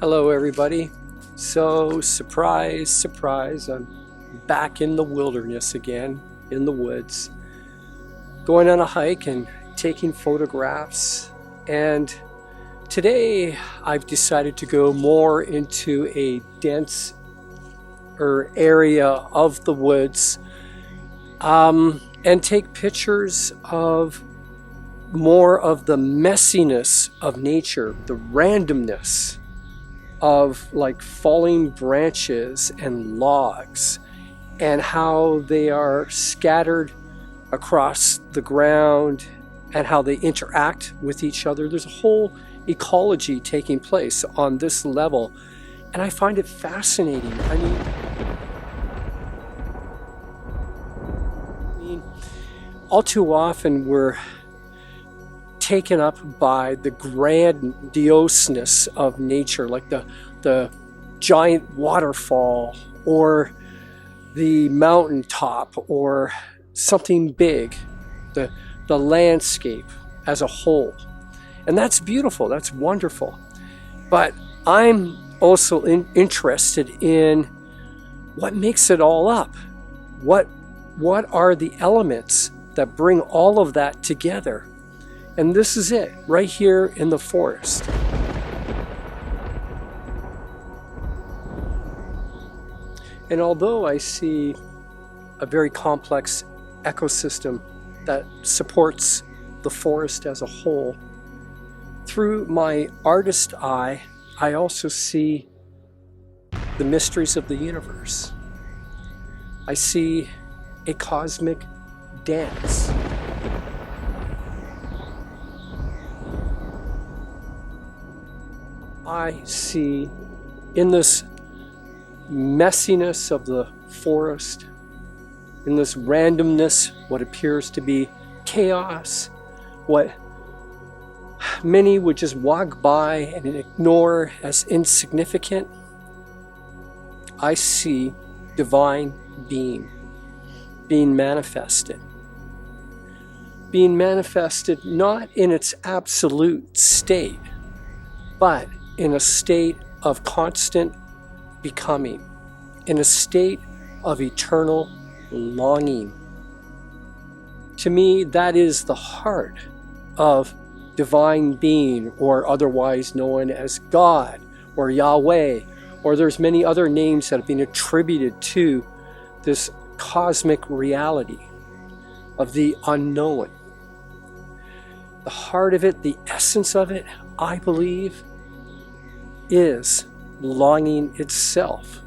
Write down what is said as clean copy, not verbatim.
Hello everybody. So surprise, surprise, I'm back in the wilderness again, in the woods, going on a hike and taking photographs. And today I've decided to go more into a dense area of the woods and take pictures of more of the messiness of nature, the randomness of like falling branches and logs and how they are scattered across the ground and how they interact with each other. There's a whole ecology taking place on this level, and I find it fascinating. I mean, all too often we're taken up by the grandioseness of nature, like the giant waterfall or the mountaintop or something big, the landscape as a whole. And that's beautiful, that's wonderful. But I'm also interested in what makes it all up. What are the elements that bring all of that together? And this is it, right here in the forest. And although I see a very complex ecosystem that supports the forest as a whole, through my artist eye, I also see the mysteries of the universe. I see a cosmic dance. I see in this messiness of the forest, in this randomness, what appears to be chaos, what many would just walk by and ignore as insignificant, I see divine being manifested. Being manifested not in its absolute state, but in a state of constant becoming, in a state of eternal longing. To me, that is the heart of divine being, or otherwise known as God or Yahweh, or there's many other names that have been attributed to this cosmic reality of the unknown. The heart of it, the essence of it, I believe, is longing itself.